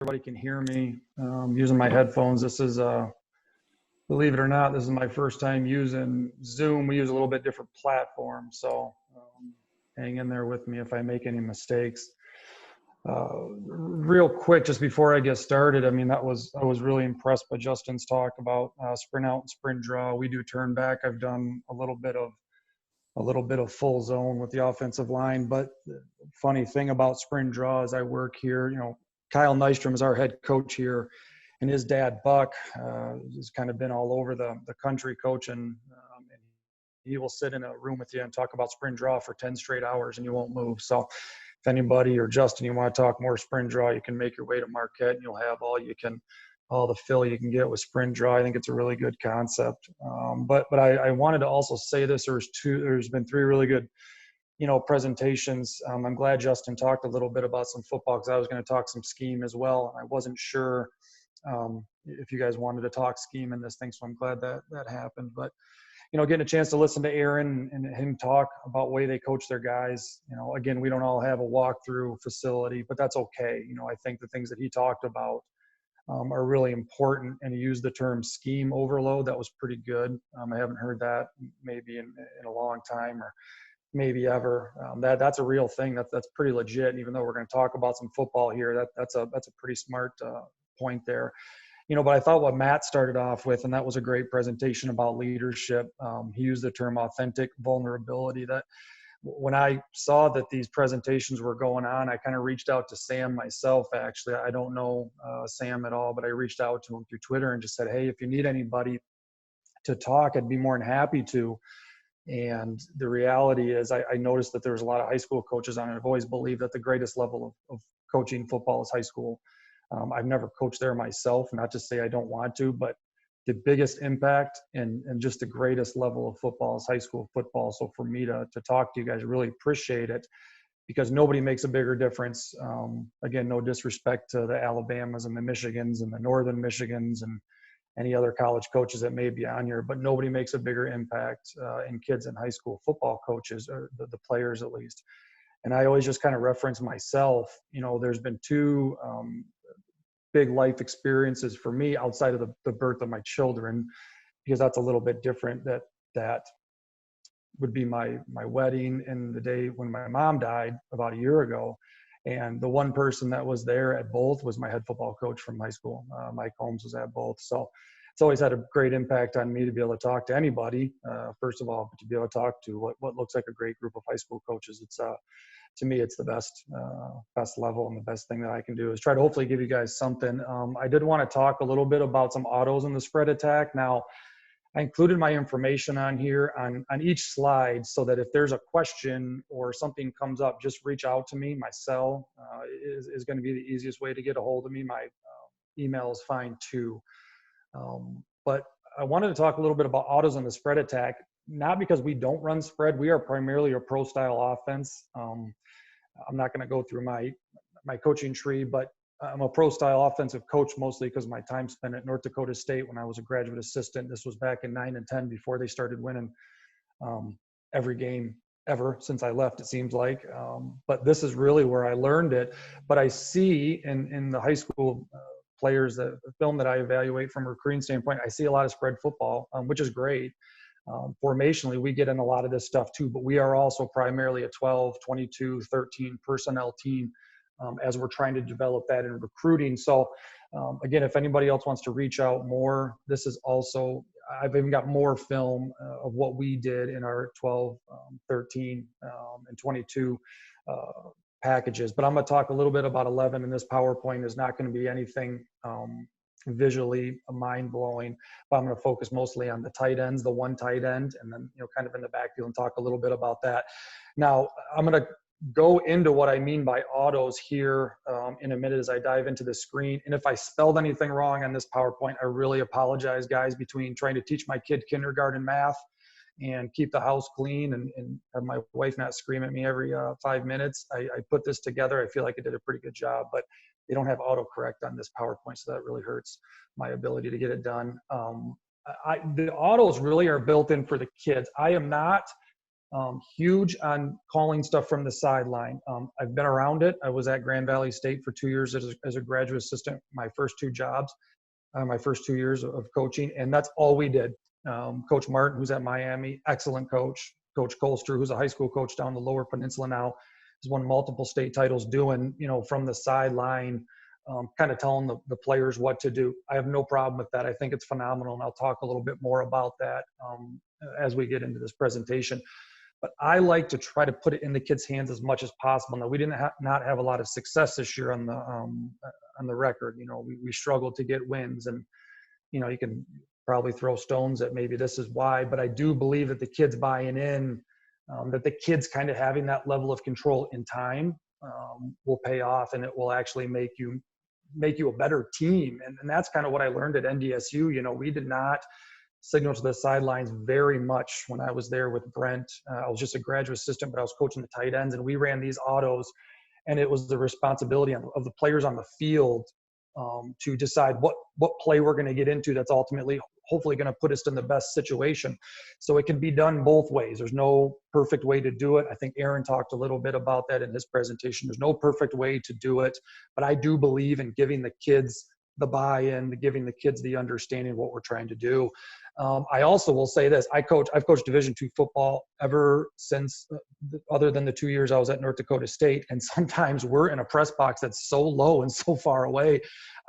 everybody can hear me. Using my headphones. This is, believe it or not, this is my first time using Zoom. We use a little bit different platform, so hang in there with me if I make any mistakes. Real quick, just before I get started, I mean, I was really impressed by Justin's talk about sprint out and sprint draw. We do turn back. I've done a little bit of full zone with the offensive line. But the funny thing about sprint draw is I work here, Kyle Nystrom is our head coach here, and his dad, Buck, has kind of been all over the country coaching. And he will sit in a room with you and talk about sprint draw for 10 straight hours and you won't move. So if anybody or Justin, you want to talk more sprint draw, you can make your way to Marquette and you'll have all the fill you can get with sprint draw. I think it's a really good concept. But I wanted to also say this. There's been three really good, presentations. I'm glad Justin talked a little bit about some football because I was going to talk some scheme as well. I wasn't sure if you guys wanted to talk scheme in this thing, so I'm glad that happened. But getting a chance to listen to Aaron and him talk about the way they coach their guys. Again, we don't all have a walkthrough facility, but that's okay. I think the things that he talked about are really important, and he used the term scheme overload. That was pretty good. I haven't heard that maybe in a long time, or maybe ever. That's a real thing. That's pretty legit. And even though we're going to talk about some football here, that's a pretty smart point there. But I thought what Matt started off with, and that was a great presentation about leadership. He used the term authentic vulnerability. That when I saw that these presentations were going on, I kind of reached out to Sam myself. Actually, I don't know Sam at all, but I reached out to him through Twitter and just said, hey, if you need anybody to talk, I'd be more than happy to. And the reality is I noticed that there was a lot of high school coaches on it. I've always believed that the greatest level of coaching football is high school. I've never coached there myself, not to say I don't want to, but the biggest impact and just the greatest level of football is high school football. So for me to talk to you guys, really appreciate it, because nobody makes a bigger difference. Again, no disrespect to the Alabamas and the Michigans and the Northern Michigans and any other college coaches that may be on here, but nobody makes a bigger impact in kids and high school football coaches, or the players at least. And I always just kind of reference myself. There's been two big life experiences for me outside of the birth of my children, because that's a little bit different. That would be my wedding and the day when my mom died about a year ago. And the one person that was there at both was my head football coach from high school. Mike Holmes was at both. So it's always had a great impact on me to be able to talk to anybody, first of all, but to be able to talk to what looks like a great group of high school coaches. It's to me, it's the best level, and the best thing that I can do is try to hopefully give you guys something. I did want to talk a little bit about some autos in the spread attack. Now, I included my information on here on each slide, so that if there's a question or something comes up, just reach out to me. My cell is going to be the easiest way to get a hold of me. My email is fine too. But I wanted to talk a little bit about autos in the spread attack, not because we don't run spread. We are primarily a pro style offense. I'm not going to go through my coaching tree, but I'm a pro style offensive coach mostly because of my time spent at North Dakota State when I was a graduate assistant. This was back in 9 and 10, before they started winning every game ever since I left, it seems like. But this is really where I learned it. But I see in the high school players, the film that I evaluate from a recruiting standpoint, I see a lot of spread football, which is great. Formationally, we get in a lot of this stuff too, but we are also primarily a 12, 22, 13 personnel team as we're trying to develop that in recruiting. So again, if anybody else wants to reach out more, this is also, I've even got more film of what we did in our 12, 13, and 22 packages. But I'm going to talk a little bit about 11, and this PowerPoint is not going to be anything visually mind-blowing, but I'm going to focus mostly on the tight ends, the one tight end, and then kind of in the backfield, and talk a little bit about that. Now, I'm going to go into what I mean by autos here in a minute as I dive into the screen. And if I spelled anything wrong on this PowerPoint, I really apologize, guys. Between trying to teach my kid kindergarten math and keep the house clean and have my wife not scream at me every 5 minutes, I put this together. I feel like I did a pretty good job, but they don't have autocorrect on this PowerPoint, so that really hurts my ability to get it done. The autos really are built in for the kids. I am not Huge on calling stuff from the sideline. I've been around it. I was at Grand Valley State for 2 years as a graduate assistant, my first two jobs, my first 2 years of coaching, and that's all we did. Coach Martin, who's at Miami, excellent coach. Coach Colster, who's a high school coach down the Lower Peninsula now, has won multiple state titles doing, from the sideline, kind of telling the players what to do. I have no problem with that. I think it's phenomenal, and I'll talk a little bit more about that as we get into this presentation. But I like to try to put it in the kids' hands as much as possible. Now, we didn't not have a lot of success this year on the record. We struggled to get wins, and you can probably throw stones at maybe this is why. But I do believe that the kids buying in, that the kids kind of having that level of control in time will pay off, and it will actually make you a better team. And that's kind of what I learned at NDSU. We did not signal to the sidelines very much when I was there with Brent. I was just a graduate assistant, but I was coaching the tight ends, and we ran these autos, and it was the responsibility of the players on the field to decide what play we're going to get into that's ultimately hopefully going to put us in the best situation. So it can be done both ways. There's no perfect way to do it. I think Aaron talked a little bit about that in his presentation. There's no perfect way to do it, but I do believe in giving the kids the buy-in, giving the kids the understanding of what we're trying to do. I also will say this: I've coached Division II football ever since, other than the 2 years I was at North Dakota State. And sometimes we're in a press box that's so low and so far away,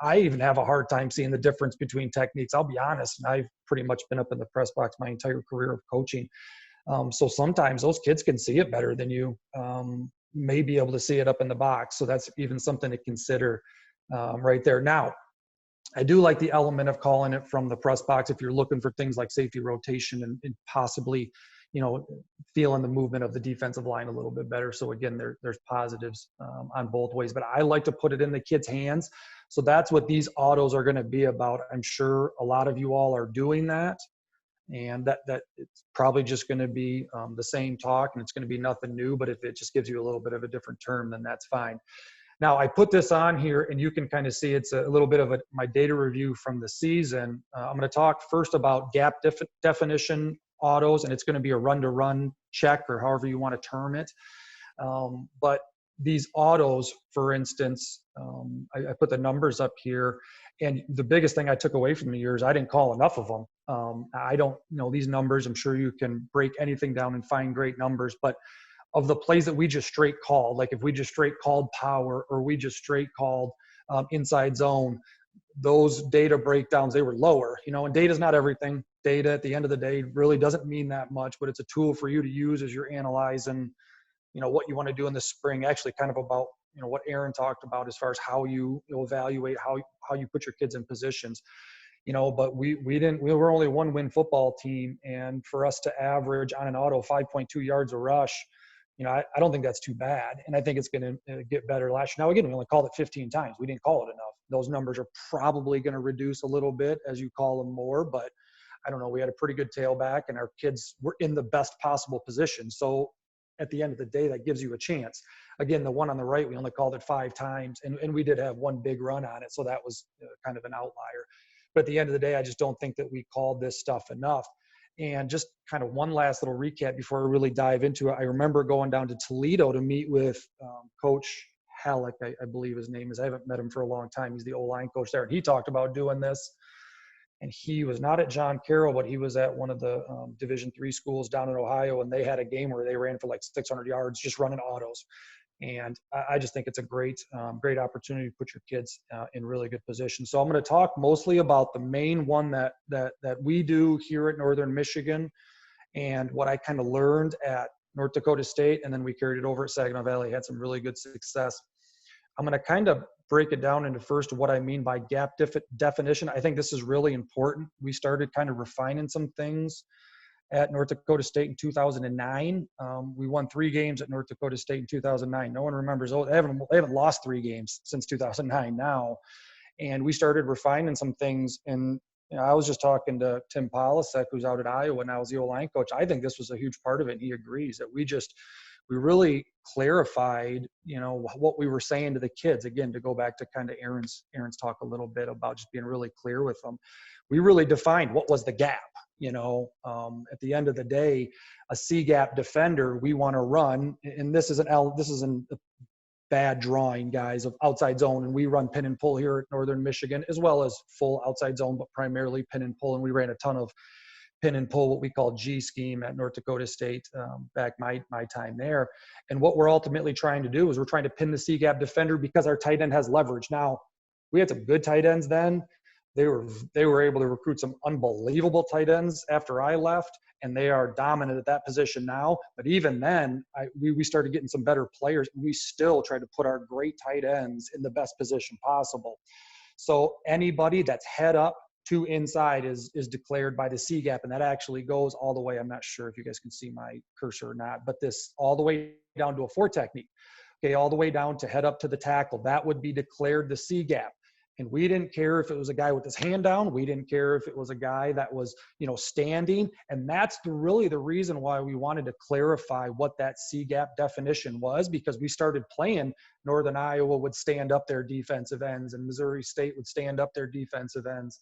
I even have a hard time seeing the difference between techniques. I'll be honest, and I've pretty much been up in the press box my entire career of coaching. So sometimes those kids can see it better than you may be able to see it up in the box. So that's even something to consider right there. Now, I do like the element of calling it from the press box if you're looking for things like safety rotation and possibly, feeling the movement of the defensive line a little bit better. So again, there's positives on both ways, but I like to put it in the kids' hands. So that's what these autos are going to be about. I'm sure a lot of you all are doing that, and that it's probably just going to be the same talk, and it's going to be nothing new, but if it just gives you a little bit of a different term, then that's fine. Now, I put this on here, and you can kind of see it's a little bit of my data review from the season. I'm going to talk first about gap definition autos, and it's going to be a run-to-run check, or however you want to term it. But these autos, for instance, I put the numbers up here, and the biggest thing I took away from the year is I didn't call enough of them. I don't know these numbers. I'm sure you can break anything down and find great numbers, but of the plays that we just straight called, like if we just straight called power, or we just straight called inside zone, those data breakdowns, they were lower, and data is not everything. Data at the end of the day really doesn't mean that much, but it's a tool for you to use as you're analyzing, what you want to do in the spring, actually kind of about, what Aaron talked about as far as how you evaluate, how you put your kids in positions. But we were only a 1-win football team. And for us to average on an auto 5.2 yards a rush, I don't think that's too bad. And I think it's going to get better last year. Now, again, we only called it 15 times. We didn't call it enough. Those numbers are probably going to reduce a little bit as you call them more, but I don't know. We had a pretty good tailback, and our kids were in the best possible position. So at the end of the day, that gives you a chance. Again, the one on the right, we only called it 5 times, and we did have one big run on it. So that was kind of an outlier. But at the end of the day, I just don't think that we called this stuff enough. And just kind of one last little recap before I really dive into it. I remember going down to Toledo to meet with Coach Halleck, I believe his name is. I haven't met him for a long time. He's the O-line coach there. And he talked about doing this. And he was not at John Carroll, but he was at one of the Division III schools down in Ohio. And they had a game where they ran for like 600 yards just running autos. And I just think it's a great opportunity to put your kids in really good position. So I'm going to talk mostly about the main one that we do here at Northern Michigan, and what I kind of learned at North Dakota State, and then we carried it over at Saginaw Valley, had some really good success. I'm going to kind of break it down into first what I mean by gap definition. I think this is really important. We started kind of refining some things at North Dakota State in 2009. We won 3 games at North Dakota State in 2009. No one remembers. They haven't lost 3 games since 2009 now. And we started refining some things. And I was just talking to Tim Polisek, who's out at Iowa now as the O-line coach. I think this was a huge part of it. And he agrees that we really clarified, what we were saying to the kids. Again, to go back to kind of Aaron's talk a little bit about just being really clear with them. We really defined what was the gap. At the end of the day, a C gap defender we want to run, and this isn't a bad drawing, guys, of outside zone, and we run pin and pull here at Northern Michigan, as well as full outside zone, but primarily pin and pull. And we ran a ton of pin and pull, what we call G scheme at North Dakota State, back my time there. And what we're ultimately trying to do is we're trying to pin the C gap defender because our tight end has leverage. Now, we had some good tight ends then. They were able to recruit some unbelievable tight ends after I left, and they are dominant at that position now. But even then, we started getting some better players. We still try to put our great tight ends in the best position possible. So anybody that's head up to inside is declared by the C gap, and that actually goes all the way. I'm not sure if you guys can see my cursor or not, but this all the way down to a 4 technique. Okay, all the way down to head up to the tackle. That would be declared the C gap. And we didn't care if it was a guy with his hand down. We didn't care if it was a guy that was, standing. And that's really the reason why we wanted to clarify what that C gap definition was, because we started playing. Northern Iowa would stand up their defensive ends, and Missouri State would stand up their defensive ends.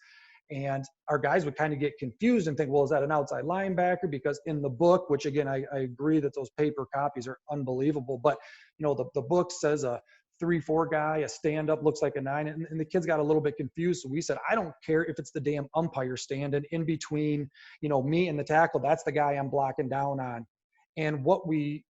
And our guys would kind of get confused and think, well, is that an outside linebacker? Because in the book, which again, I agree that those paper copies are unbelievable, but the book says a 3-4 guy, a stand-up looks like a 9, and the kids got a little bit confused. So we said, I don't care if it's the damn umpire standing in between, me and the tackle. That's the guy I'm blocking down on. And what we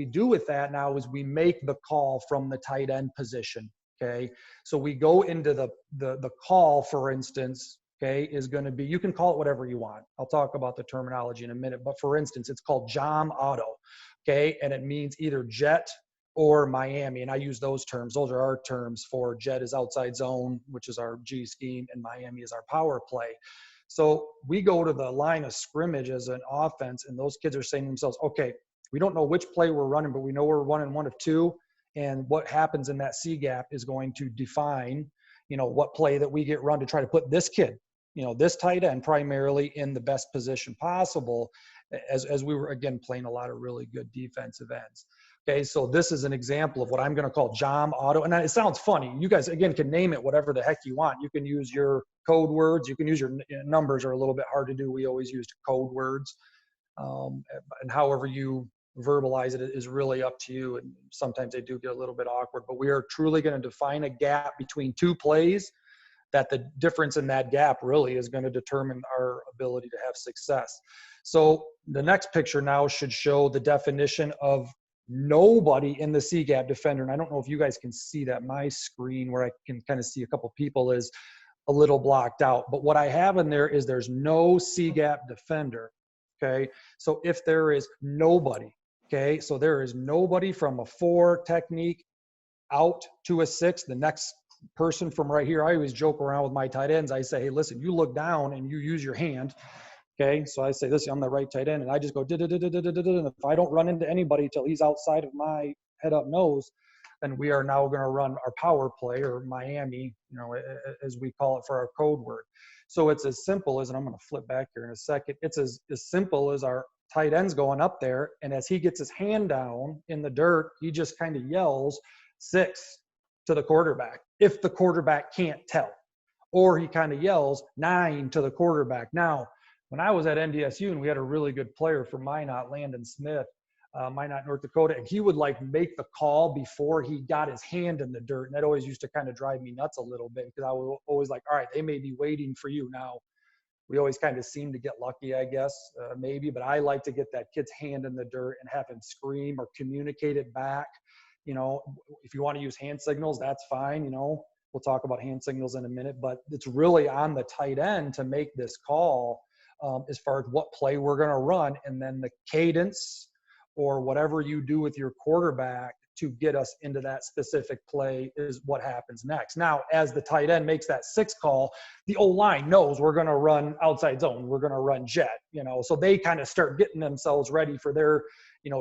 do with that now is we make the call from the tight end position. Okay, so we go into the call, for instance. Okay, is going to be, you can call it whatever you want. I'll talk about the terminology in a minute, but for instance, it's called Jam Auto. Okay, and it means either jet or Miami, and I use those terms. Those are our terms for jet is outside zone, which is our G scheme, and Miami is our power play. So we go to the line of scrimmage as an offense, and those kids are saying to themselves, okay, we don't know which play we're running, but we know we're running one of two, and what happens in that C gap is going to define, what play that we get run to try to put this kid, this tight end primarily in the best position possible, as we were, again, playing a lot of really good defensive ends. Okay, so this is an example of what I'm going to call Jam Auto. And it sounds funny. You guys, again, can name it whatever the heck you want. You can use your code words. You can use your numbers are a little bit hard to do. We always used code words. And however you verbalize it is really up to you. And sometimes they do get a little bit awkward. But we are truly going to define a gap between two plays, that the difference in that gap really is going to determine our ability to have success. So the next picture now should show the definition of nobody in the C gap defender. And I don't know if you guys can see that. My screen, where I can kind of see a couple people, is a little blocked out. But what I have in there is there's no C gap defender. Okay. So if there is nobody, okay, so there is nobody from a 4 technique out to a 6, the next person from right here. I always joke around with my tight ends. I say, hey, listen, you look down and you use your hand. Okay, so I say, listen, I'm the right tight end, and I just go, and if I don't run into anybody till he's outside of my head up nose, then we are now going to run our power play, or Miami, as we call it for our code word. So it's as simple as, and I'm going to flip back here in a second, it's as simple as our tight end's going up there, and as he gets his hand down in the dirt, he just kind of yells 6 to the quarterback, if the quarterback can't tell. Or he kind of yells 9 to the quarterback. Now, when I was at NDSU and we had a really good player from Minot, Landon Smith, Minot, North Dakota, and he would make the call before he got his hand in the dirt. And that always used to kind of drive me nuts a little bit, because I was always like, all right, they may be waiting for you now. We always kind of seem to get lucky, I guess, maybe, but I like to get that kid's hand in the dirt and have him scream or communicate it back. If you want to use hand signals, that's fine. We'll talk about hand signals in a minute, but it's really on the tight end to make this call. As far as what play we're going to run, and then the cadence or whatever you do with your quarterback to get us into that specific play is what happens next. Now, as the tight end makes that 6 call, the O-line knows we're going to run outside zone. We're going to run jet, so they kind of start getting themselves ready for their,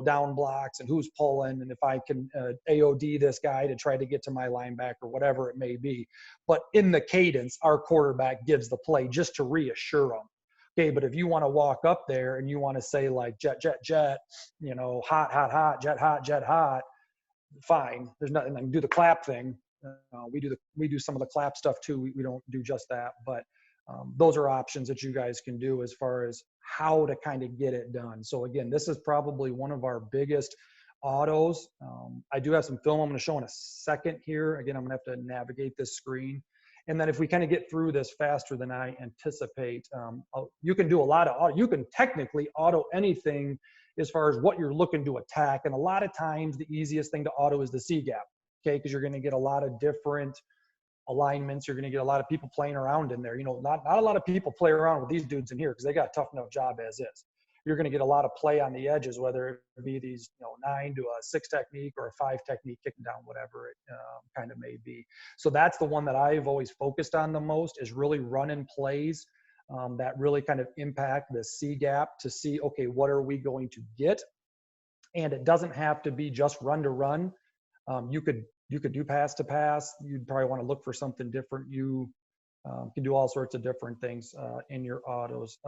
down blocks and who's pulling, and if I can AOD this guy to try to get to my linebacker, whatever it may be. But in the cadence, our quarterback gives the play just to reassure them. Okay, but if you want to walk up there and you want to say like jet, jet, jet, hot, hot, hot, jet, hot, fine. There's nothing. I can do the clap thing. We do some of the clap stuff too. We don't do just that, but those are options that you guys can do as far as how to kind of get it done. So again, this is probably one of our biggest autos. I do have some film I'm going to show in a second here. Again, I'm going to have to navigate this screen. And then if we kind of get through this faster than I anticipate, you can do a lot of auto. You can technically auto anything as far as what you're looking to attack. And a lot of times the easiest thing to auto is the C gap, okay? Because you're going to get a lot of different alignments. You're going to get a lot of people playing around in there. Not a lot of people play around with these dudes in here because they got a tough enough job as is. You're going to get a lot of play on the edges, whether it be these 9 to a 6 technique or a 5 technique kicking down, whatever it kind of may be. So that's the one that I've always focused on the most, is really running plays that really kind of impact the C gap to see, okay, what are we going to get? And it doesn't have to be just run to run. You could do pass to pass. You'd probably want to look for something different. You can do all sorts of different things in your autos.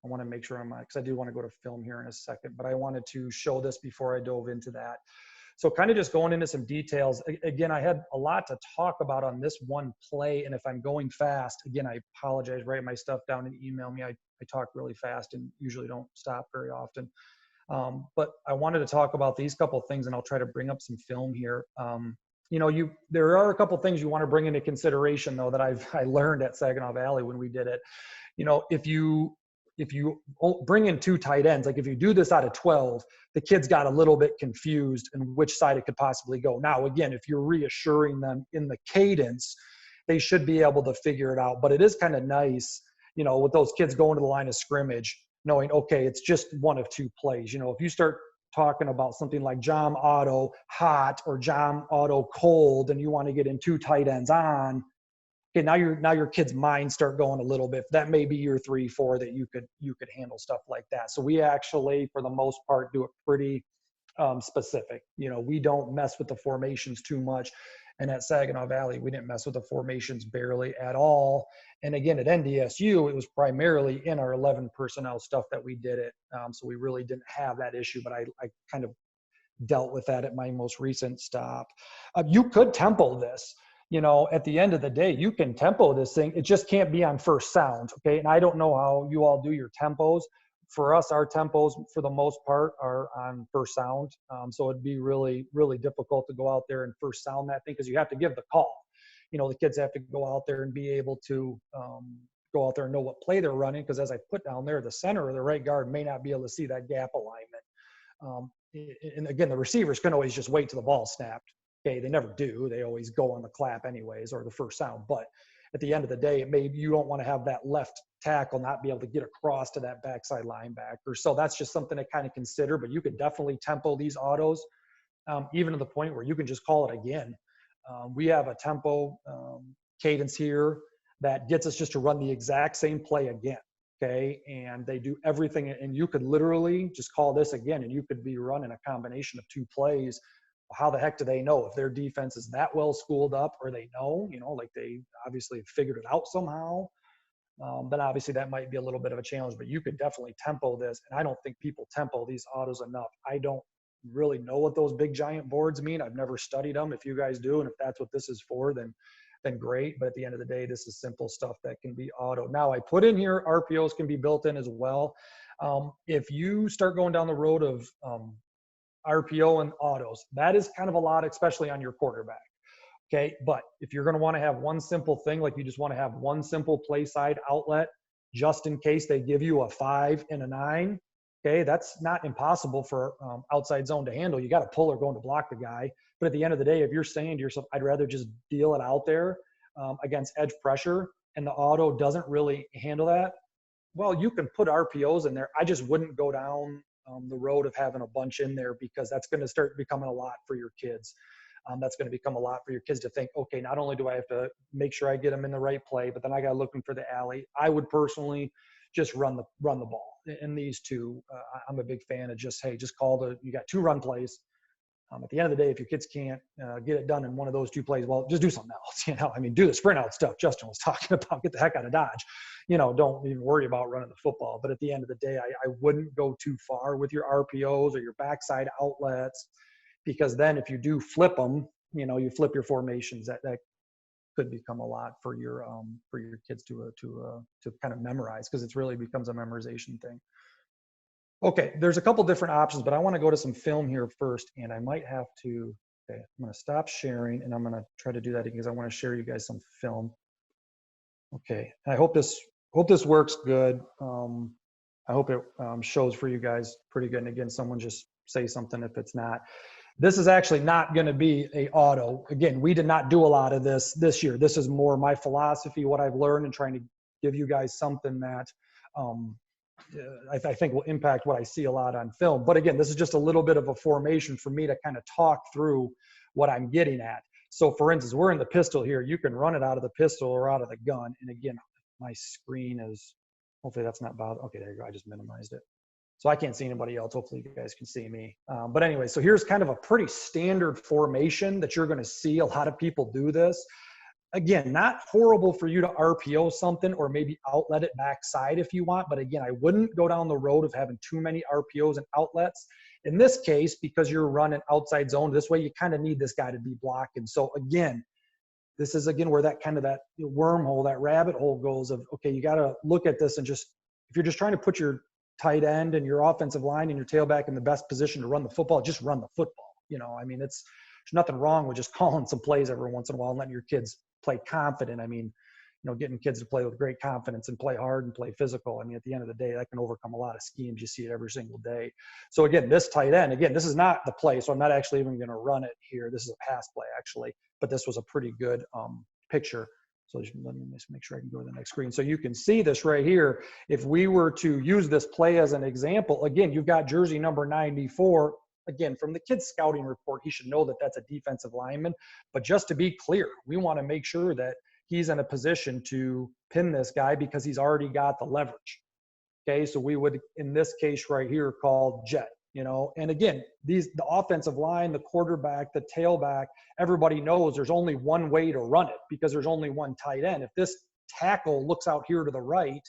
I want to make sure because I do want to go to film here in a second, but I wanted to show this before I dove into that. So kind of just going into some details. Again, I had a lot to talk about on this one play, and if I'm going fast, again, I apologize. Write my stuff down and email me. I talk really fast and usually don't stop very often. But I wanted to talk about these couple of things, and I'll try to bring up some film here. There are a couple of things you want to bring into consideration, though, that I learned at Saginaw Valley when we did it. If you bring in 2 tight ends, like if you do this out of 12, the kids got a little bit confused in which side it could possibly go. Now, again, if you're reassuring them in the cadence, they should be able to figure it out. But it is kind of nice, with those kids going to the line of scrimmage, knowing, okay, it's just one of 2 plays. If you start talking about something like jam auto hot or jam auto cold, and you want to get in 2 tight ends on, okay, now your kid's minds start going a little bit. That may be your 3, 4 that you could handle stuff like that. So we actually, for the most part, do it pretty specific. We don't mess with the formations too much. And at Saginaw Valley, we didn't mess with the formations barely at all. And again, at NDSU, it was primarily in our 11 personnel stuff that we did it. So we really didn't have that issue, but I kind of dealt with that at my most recent stop. You could tempo this. At the end of the day, you can tempo this thing. It just can't be on first sound, okay? And I don't know how you all do your tempos. For us, our tempos, for the most part, are on first sound. So it'd be really, really difficult to go out there and first sound that thing because you have to give the call. The kids have to go out there and be able to go out there and know what play they're running, because as I put down there, the center or the right guard may not be able to see that gap alignment. And again, the receivers can always just wait till the ball's snapped. Okay, they never do. They always go on the clap anyways, or the first sound. But at the end of the day, you don't want to have that left tackle not be able to get across to that backside linebacker. So that's just something to kind of consider. But you could definitely tempo these autos, even to the point where you can just call it again. We have a tempo cadence here that gets us just to run the exact same play again. Okay, and they do everything, and you could literally just call this again, and you could be running a combination of 2 plays. How the heck do they know if their defense is that well schooled up, or they know, like they obviously have figured it out somehow? Then obviously that might be a little bit of a challenge, but you could definitely tempo this. And I don't think people tempo these autos enough. I don't really know what those big giant boards mean. I've never studied them. If you guys do, and if that's what this is for, then great. But at the end of the day, this is simple stuff that can be auto. Now I put in here, RPOs can be built in as well. If you start going down the road of RPO and autos, that is kind of a lot, especially on your quarterback. Okay, but if you're going to want to have one simple thing, like you just want to have one simple play side outlet, just in case they give you a 5 and a 9, okay, that's not impossible for outside zone to handle. You got to pull or going to block the guy. But at the end of the day, if you're saying to yourself, I'd rather just deal it out there against edge pressure, and the auto doesn't really handle that, well, you can put RPOs in there. I just wouldn't go down the road of having a bunch in there, because that's going to start becoming a lot for your kids. That's going to become a lot for your kids to think, okay, not only do I have to make sure I get them in the right play, but then I got to look for the alley. I would personally just run the ball in these 2. I'm a big fan of just, hey, just you got 2 run plays. At the end of the day, if your kids can't get it done in one of those two plays, well, just do something else. I mean, do the sprint out stuff Justin was talking about. Get the heck out of Dodge. Don't even worry about running the football. But at the end of the day, I wouldn't go too far with your RPOs or your backside outlets, because then if you do flip them, you flip your formations. That could become a lot for your kids to kind of memorize, because it's really becomes a memorization thing. Okay, there's a couple different options, but I want to go to some film here first, and I might have to, okay, I'm going to stop sharing, and I'm going to try to do that because I want to share you guys some film. Okay, I hope this works good. I hope it shows for you guys pretty good. And again, someone just say something if it's not. This is actually not going to be a auto. Again, we did not do a lot of this year. This is more my philosophy, what I've learned, and trying to give you guys something that I think will impact what I see a lot on film. But again, this is just a little bit of a formation for me to kind of talk through what I'm getting at. So for instance, we're in the pistol here. You can run it out of the pistol or out of the gun. And again, my screen is, hopefully that's not bothering. Okay, there you go. I just minimized it. So I can't see anybody else. Hopefully you guys can see me. But anyway, so here's kind of a pretty standard formation that you're going to see. A lot of people do this. Again, not horrible for you to RPO something or maybe outlet it backside if you want. But again, I wouldn't go down the road of having too many RPOs and outlets. In this case, because you're running outside zone, this way you kind of need this guy to be blocking. So again, this is again where that kind of that wormhole, that rabbit hole goes of, okay, you got to look at this and just, if you're just trying to put your tight end and your offensive line and your tailback in the best position to run the football, just run the football. I mean, there's nothing wrong with just calling some plays every once in a while and letting your kids play confident. I mean, getting kids to play with great confidence and play hard and play physical. I mean, at the end of the day, that can overcome a lot of schemes. You see it every single day. So again, this tight end, again, this is not the play. So I'm not actually even going to run it here. This is a pass play actually, but this was a pretty good picture. So let me just make sure I can go to the next screen. So you can see this right here. If we were to use this play as an example, again, you've got jersey number 94. Again, from the kid's scouting report, he should know that that's a defensive lineman. But just to be clear, we want to make sure that he's in a position to pin this guy because he's already got the leverage. Okay, so we would, in this case right here, call jet. And again, the offensive line, the quarterback, the tailback, everybody knows there's only one way to run it because there's only one tight end. If this tackle looks out here to the right,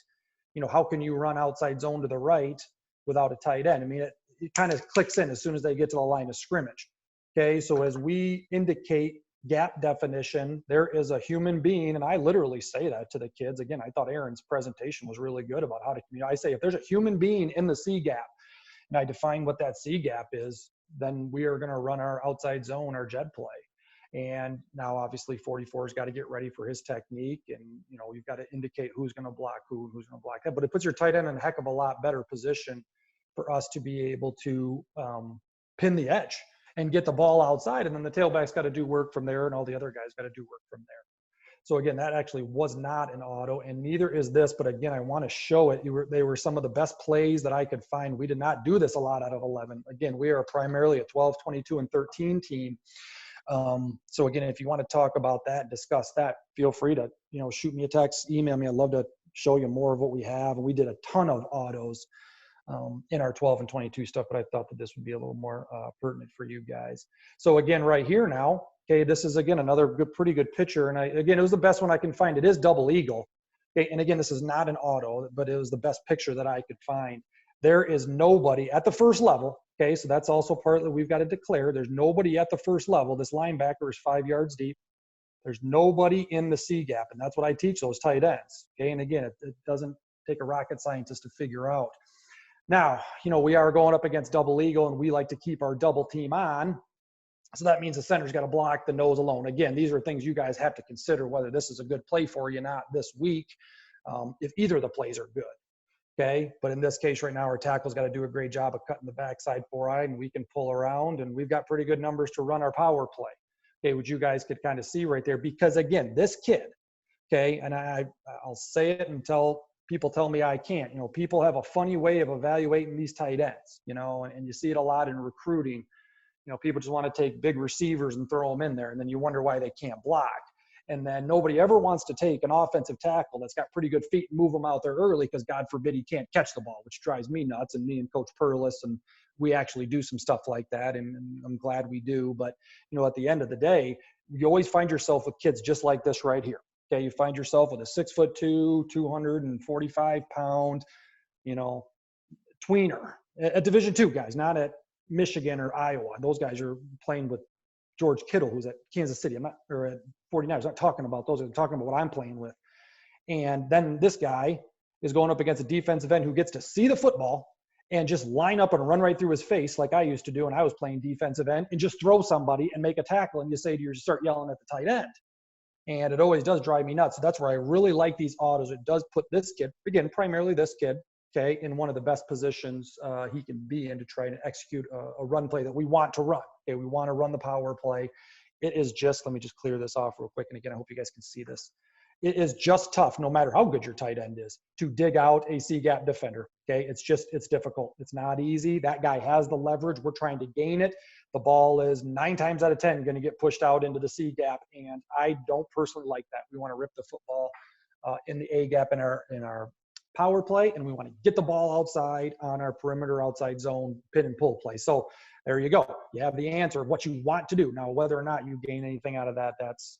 how can you run outside zone to the right without a tight end? I mean, it kind of clicks in as soon as they get to the line of scrimmage. Okay, so as we indicate gap definition, there is a human being, and I literally say that to the kids. Again, I thought Aaron's presentation was really good about how to communicate. I say, if there's a human being in the C gap, and I define what that C gap is, then we are going to run our outside zone, our jet play. And now obviously 44's got to get ready for his technique, and you've got to indicate who's going to block who's going to block that. But it puts your tight end in a heck of a lot better position for us to be able to pin the edge and get the ball outside, and then the tailback's got to do work from there, and all the other guys got to do work from there. So again, that actually was not an auto, and neither is this. But again, I want to show it. They were some of the best plays that I could find. We did not do this a lot out of 11. Again, we are primarily a 12, 22, and 13 team. So again, if you want to talk about that, discuss that, feel free to shoot me a text, email me. I'd love to show you more of what we have. And we did a ton of autos in our 12 and 22 stuff, but I thought that this would be a little more pertinent for you guys. So again, right here now, okay, this is again another pretty good picture, and again, it was the best one I can find. It is double eagle, okay, and again, this is not an auto, but it was the best picture that I could find. There is nobody at the first level, okay, so that's also part that we've got to declare. There's nobody at the first level. This linebacker is 5 yards deep. There's nobody in the C gap, and that's what I teach those tight ends, okay, and again, it doesn't take a rocket scientist to figure out. Now, we are going up against double eagle, and we like to keep our double team on. So that means the center's got to block the nose alone. Again, these are things you guys have to consider whether this is a good play for you or not this week, if either of the plays are good. Okay, but in this case right now, our tackle's got to do a great job of cutting the backside four-eye, and we can pull around, and we've got pretty good numbers to run our power play. Okay, which you guys could kind of see right there, because again, this kid, okay, and I'll say it until people tell me I can't. People have a funny way of evaluating these tight ends, and you see it a lot in recruiting. People just want to take big receivers and throw them in there, and then you wonder why they can't block. And then nobody ever wants to take an offensive tackle that's got pretty good feet and move them out there early because God forbid he can't catch the ball, which drives me nuts, and me and Coach Perlis and we actually do some stuff like that, and I'm glad we do. But at the end of the day, you always find yourself with kids just like this right here. Okay, you find yourself with a 6'2", 245-pound, tweener at Division II, guys, not at Michigan or Iowa. Those guys are playing with George Kittle, who's at Kansas City. Or at 49ers. I'm not talking about those. I'm talking about what I'm playing with. And then this guy is going up against a defensive end who gets to see the football and just line up and run right through his face like I used to do when I was playing defensive end, and just throw somebody and make a tackle. And you start yelling at the tight end. And it always does drive me nuts. So that's where I really like these autos. It does put this kid, again, primarily this kid, okay, in one of the best positions he can be in to try to execute a run play that we want to run. Okay, we want to run the power play. It is just, let me just clear this off real quick. And again, I hope you guys can see this. It is just tough, no matter how good your tight end is, to dig out a C-gap defender. Okay, it's difficult. It's not easy. That guy has the leverage. We're trying to gain it. The ball is 9 times out of 10 going to get pushed out into the C-gap, and I don't personally like that. We want to rip the football in the A-gap in our power play, and we want to get the ball outside on our perimeter outside zone pin and pull play. So there you go. You have the answer of what you want to do. Now, whether or not you gain anything out of that, that's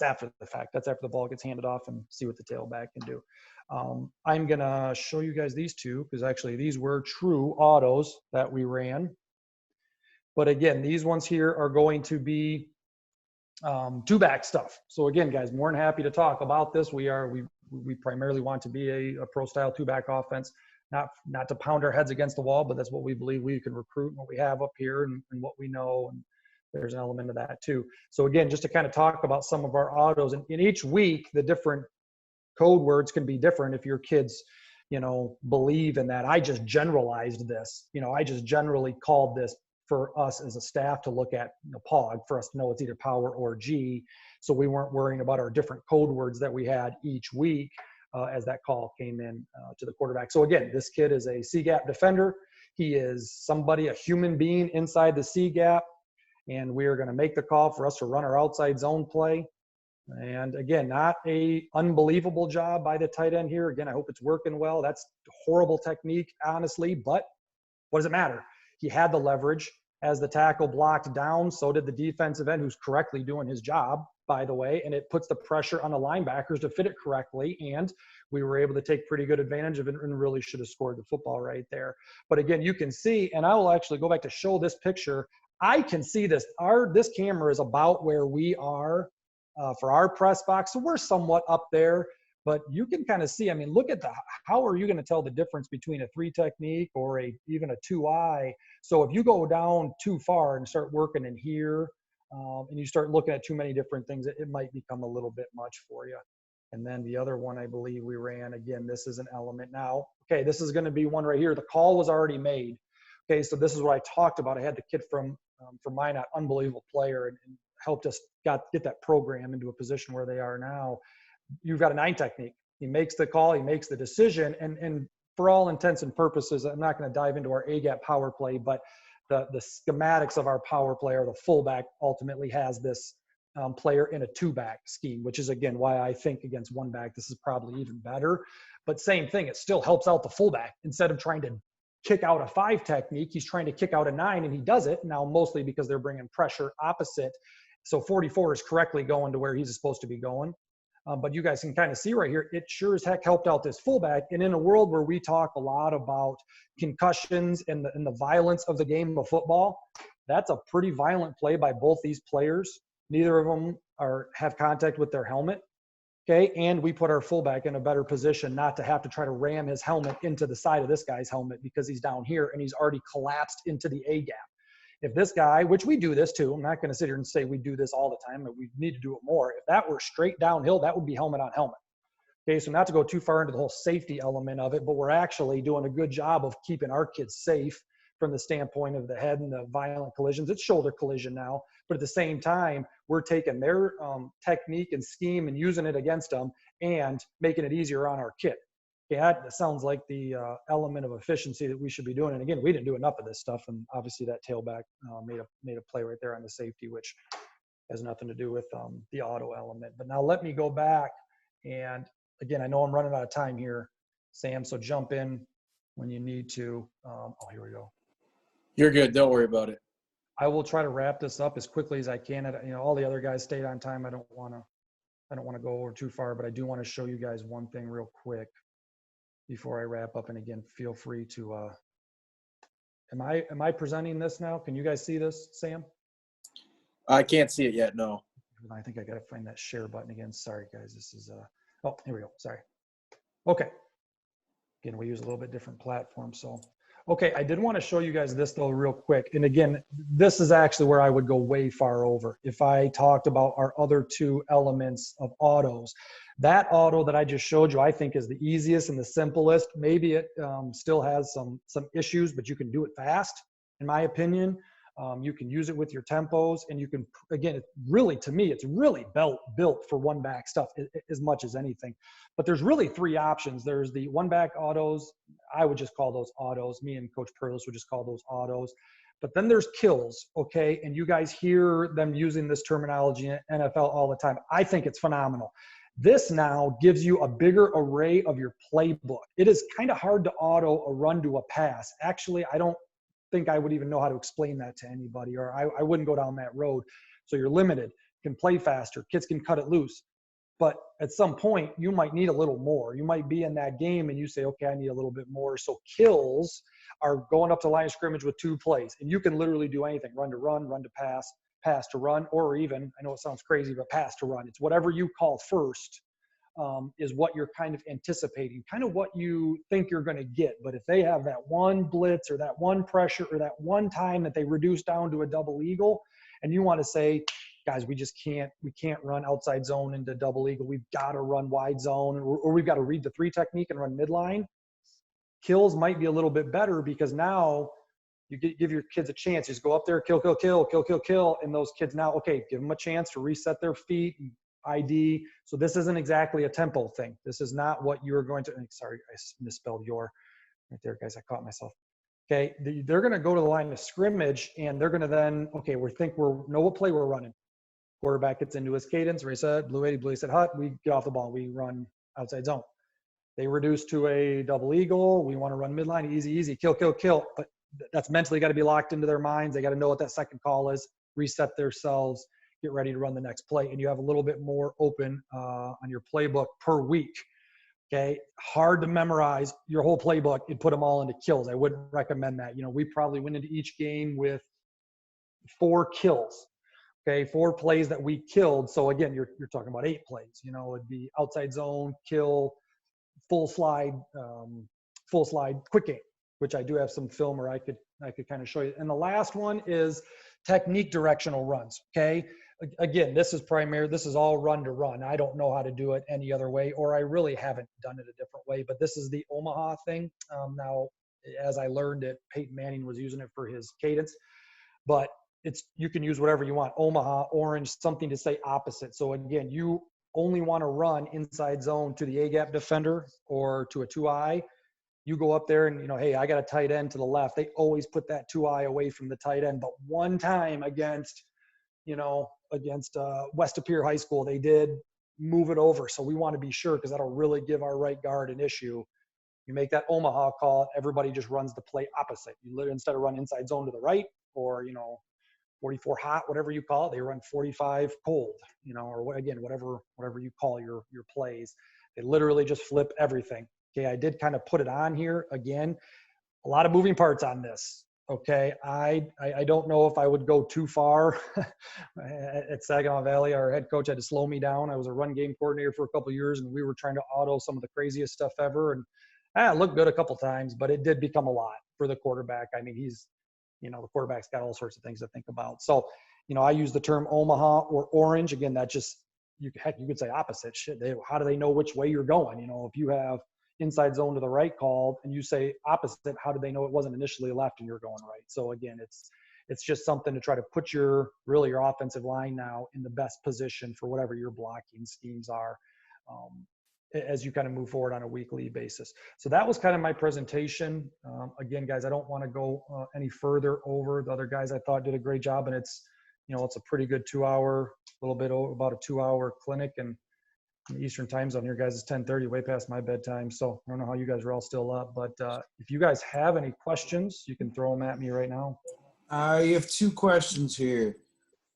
after the fact. That's after the ball gets handed off, and see what the tailback can do. I'm going to show you guys these two, because actually these were true autos that we ran. But again, these ones here are going to be two-back stuff. So again, guys, more than happy to talk about this. We primarily want to be a pro-style two-back offense, not to pound our heads against the wall, but that's what we believe we can recruit, and what we have up here, and what we know. And there's an element of that too. So again, just to kind of talk about some of our autos, and in each week, the different code words can be different if your kids, believe in that. I just generalized this. I just generally called this for us as a staff to look at, POG, for us to know it's either power or G. So we weren't worrying about our different code words that we had each week as that call came in to the quarterback. So again, this kid is a C-gap defender. He is a human being inside the C-gap. And we are going to make the call for us to run our outside zone play. And again, not a unbelievable job by the tight end here. Again, I hope it's working well. That's horrible technique, honestly, but what does it matter? He had the leverage. As the tackle blocked down, so did the defensive end, who's correctly doing his job, by the way, and it puts the pressure on the linebackers to fit it correctly, and we were able to take pretty good advantage of it, and really should have scored the football right there. But again, you can see, and I will actually go back to show this picture. I can see this. This camera is about where we are for our press box, so we're somewhat up there. But you can kind of see, look at how are you going to tell the difference between a 3 technique or even a 2-eye? So if you go down too far and start working in here, and you start looking at too many different things, it might become a little bit much for you. And then the other one I believe we ran, again, this is an element now. Okay, this is going to be one right here. The call was already made. Okay, so this is what I talked about. I had the kid from Minot, unbelievable player, and helped us get that program into a position where they are now. You've got a 9 technique. He makes the call, he makes the decision, and for all intents and purposes, I'm not going to dive into our A-gap power play, but the schematics of our power play, or the fullback, ultimately has this player in a 2-back scheme, which is, again, why I think against 1-back, this is probably even better. But same thing, it still helps out the fullback. Instead of trying to kick out a 5 technique, he's trying to kick out a 9, and he does it now mostly because they're bringing pressure opposite. So 44 is correctly going to where he's supposed to be going. But you guys can kind of see right here, it sure as heck helped out this fullback. And in a world where we talk a lot about concussions and the violence of the game of football, that's a pretty violent play by both these players. Neither of them have contact with their helmet. Okay, and we put our fullback in a better position not to have to try to ram his helmet into the side of this guy's helmet, because he's down here and he's already collapsed into the A-gap. If this guy, which we do this too, I'm not going to sit here and say we do this all the time, but we need to do it more. If that were straight downhill, that would be helmet on helmet. Okay, so not to go too far into the whole safety element of it, but we're actually doing a good job of keeping our kids safe from the standpoint of the head and the violent collisions. It's shoulder collision now, but at the same time, we're taking their technique and scheme and using it against them and making it easier on our kid. Yeah, that sounds like the element of efficiency that we should be doing. And again, we didn't do enough of this stuff. And obviously that tailback made a play right there on the safety, which has nothing to do with the auto element. But now let me go back. And again, I know I'm running out of time here, Sam, so jump in when you need to. Oh, here we go. You're good. Don't worry about it. I will try to wrap this up as quickly as I can. All the other guys stayed on time. I don't want to go over too far, but I do want to show you guys one thing real quick before I wrap up. And again, feel free to, am I presenting this now? Can you guys see this, Sam? I can't see it yet. No. I think I got to find that share button again. Sorry guys. This is, oh, here we go. Sorry. Okay. Again, we use a little bit different platform. So, okay. I did want to show you guys this though, real quick. And again, this is actually where I would go way far over. If I talked about our other two elements of autos, that auto that I just showed you, I think is the easiest and the simplest. Maybe it still has some issues, but you can do it fast, in my opinion. You can use it with your tempos, and you can, again, it really, to me, it's really built for one back stuff as much as anything. But there's really three options. There's the one back autos. I would just call those autos. Me and Coach Perlis would just call those autos. But then there's kills, okay? And you guys hear them using this terminology in NFL all the time. I think it's phenomenal. This now gives you a bigger array of your playbook. It is kind of hard to auto a run to a pass. Actually, I don't think I would even know how to explain that to anybody, or I wouldn't go down that road. So you're limited, can play faster, kids can cut it loose. But at some point, you might need a little more. You might be in that game and you say, okay, I need a little bit more. So kills are going up to line of scrimmage with 2 plays. And you can literally do anything, run to pass, pass to run, or even, I know it sounds crazy, but pass to run. It's whatever you call first. Is what you're kind of anticipating, kind of what you think you're going to get. But if they have that one blitz or that one pressure or that one time that they reduce down to a double eagle, and you want to say, guys, we can't run outside zone into double eagle. We've got to run wide zone, or we've got to read the 3 technique and run midline. Kills might be a little bit better because now you give your kids a chance. You just go up there, kill, and those kids now, okay, give them a chance to reset their feet, ID. So this isn't exactly a tempo thing. This is not what you're going to, sorry, I misspelled your, right there, guys, I caught myself. Okay, they're going to go to the line of scrimmage, and they're going to then, okay, we know what play we're running. Quarterback gets into his cadence, reset, blue 80, blue 80 hut, we get off the ball, we run outside zone. They reduce to a double eagle, we want to run midline, easy, kill. But that's mentally got to be locked into their minds. They got to know what that second call is, reset themselves, get ready to run the next play, and you have a little bit more open on your playbook per week. Okay, hard to memorize your whole playbook and put them all into kills. I wouldn't recommend that. We probably went into each game with 4 kills. Okay, 4 plays that we killed. So again, you're talking about 8 plays. It'd be outside zone, kill, full slide, quick game, which I do have some film where I could kind of show you. And the last one is technique directional runs. Okay. Again, this is all run to run. I don't know how to do it any other way, or I really haven't done it a different way, but this is the Omaha thing. Now, as I learned it, Peyton Manning was using it for his cadence, but you can use whatever you want. Omaha, orange, something to say opposite. So again, you only want to run inside zone to the A-gap defender or to a 2-eye. You go up there and, hey, I got a tight end to the left. They always put that 2-eye away from the tight end. But one time against West Appear High School, they did move it over. So we want to be sure, because that'll really give our right guard an issue. You make that Omaha call, everybody just runs the play opposite. You literally, instead of run inside zone to the right, or 44 hot, whatever you call it, they run 45 cold, or whatever you call your plays. They literally just flip everything. Okay, I did kind of put it on here again. A lot of moving parts on this. Okay, I don't know if I would go too far. At Saginaw Valley, our head coach had to slow me down. I was a run game coordinator for a couple of years, and we were trying to auto some of the craziest stuff ever. And it looked good a couple times, but it did become a lot for the quarterback. I mean, the quarterback's got all sorts of things to think about. So, I use the term Omaha or orange. Again, that just, you could say opposite. Shit, how do they know which way you're going? If you have inside zone to the right called and you say opposite, how do they know it wasn't initially left and you're going right? So again, it's just something to try to put your offensive line now in the best position for whatever your blocking schemes are, as you kind of move forward on a weekly basis. So that was kind of my presentation. Again, guys, I don't want to go any further over. The other guys I thought did a great job, and it's a pretty good 2-hour, about a 2-hour clinic. And Eastern time zone. Your guys is 10:30, way past my bedtime. So I don't know how you guys are all still up, but if you guys have any questions, you can throw them at me right now. I have 2 questions here.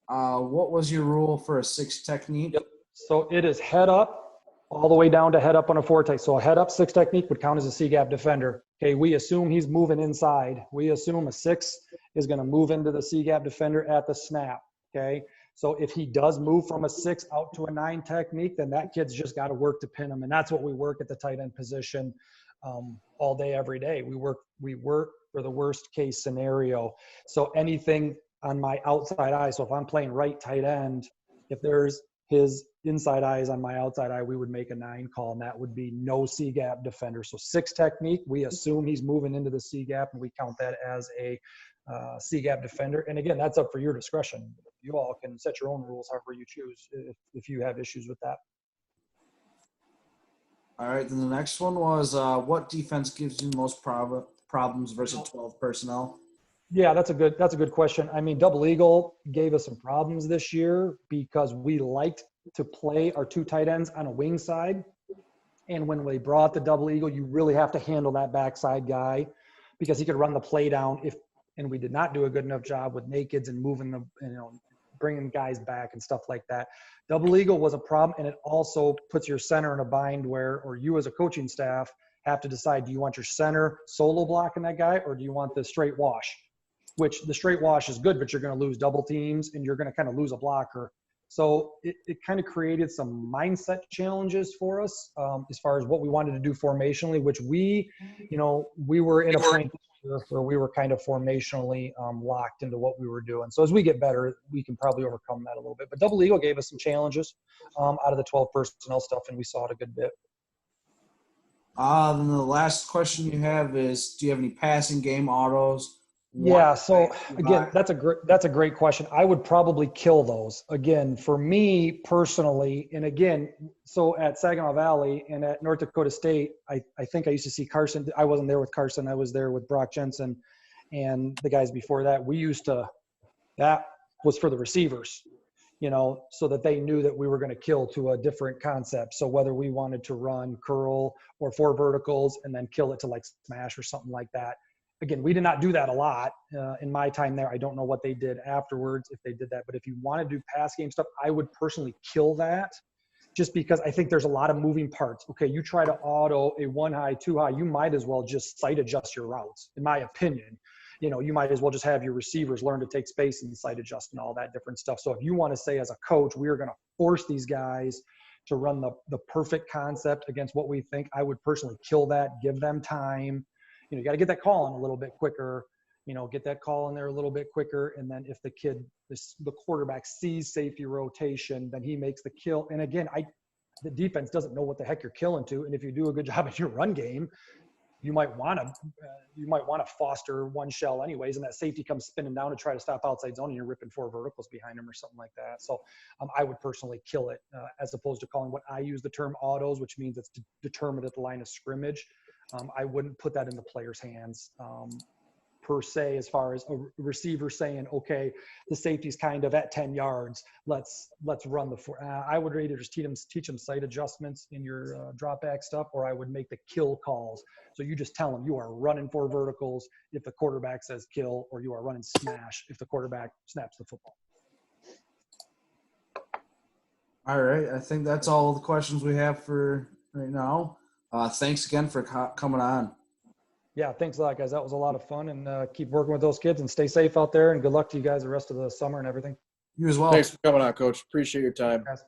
What was your rule for a 6 technique? Yep. So it is head up all the way down to head up on a 4 tech. So a head up 6 technique would count as a C-gap defender. Okay, we assume he's moving inside. We assume a 6 is going to move into the C-gap defender at the snap. Okay, so if he does move from a 6 out to a 9 technique, then that kid's just got to work to pin him. And that's what we work at the tight end position all day, every day. We work for the worst case scenario. So anything on my outside eye. So if I'm playing right tight end, if there's his inside eye is on my outside eye, we would make a 9 call, and that would be no C-gap defender. So 6 technique, we assume he's moving into the C-gap, and we count that as a C-gap defender. And again, that's up for your discretion. You all can set your own rules however you choose if you have issues with that. All right, then the next one was what defense gives you most problems versus 12 personnel? Yeah, that's a good question. I mean, Double Eagle gave us some problems this year because we liked to play our 2 tight ends on a wing side. And when we brought the Double Eagle, you really have to handle that backside guy because he could run the play down and we did not do a good enough job with nakeds and moving them, bringing guys back and stuff like that. Double Eagle was a problem, and it also puts your center in a bind or you as a coaching staff have to decide, do you want your center solo blocking that guy or do you want the straight wash? Which the straight wash is good, but you're going to lose double teams and you're going to kind of lose a blocker. So it kind of created some mindset challenges for us as far as what we wanted to do formationally, which we were in a point where we were kind of formationally locked into what we were doing. So as we get better, we can probably overcome that a little bit. But Double Eagle gave us some challenges out of the 12 personnel stuff, and we saw it a good bit. Then the last question you have is, do you have any passing game autos? Yeah. So again, that's a great question. I would probably kill those again for me personally. And again, so at Saginaw Valley and at North Dakota State, I think I used to see Carson. I wasn't there with Carson. I was there with Brock Jensen and the guys before that. That was for the receivers, so that they knew that we were going to kill to a different concept. So whether we wanted to run curl or 4 verticals and then kill it to like smash or something like that. Again, we did not do that a lot in my time there. I don't know what they did afterwards, if they did that. But if you want to do pass game stuff, I would personally kill that just because I think there's a lot of moving parts. Okay, you try to auto a 1 high, 2 high, you might as well just sight adjust your routes, in my opinion. You might as well just have your receivers learn to take space and sight adjust and all that different stuff. So if you want to say as a coach, we are going to force these guys to run the perfect concept against what we think, I would personally kill that, give them time. You got to get that call in a little bit quicker, get that call in there a little bit quicker. And then if the quarterback sees safety rotation, then he makes the kill. And again, the defense doesn't know what the heck you're killing to. And if you do a good job in your run game, you might want to foster 1 shell anyways. And that safety comes spinning down to try to stop outside zone and you're ripping 4 verticals behind him or something like that. So I would personally kill it as opposed to calling what I use the term autos, which means it's determined at the line of scrimmage. I wouldn't put that in the player's hands per se, as far as a receiver saying, okay, the safety's kind of at 10 yards. Let's run the 4. I would either just teach them sight adjustments in your drop back stuff, or I would make the kill calls. So you just tell them you are running 4 verticals if the quarterback says kill, or you are running smash if the quarterback snaps the football. All right. I think that's all the questions we have for right now. Thanks again for coming on. Yeah, thanks a lot, guys. That was a lot of fun, and keep working with those kids and stay safe out there, and good luck to you guys the rest of the summer and everything. You as well. Thanks for coming on, Coach. Appreciate your time. Guys.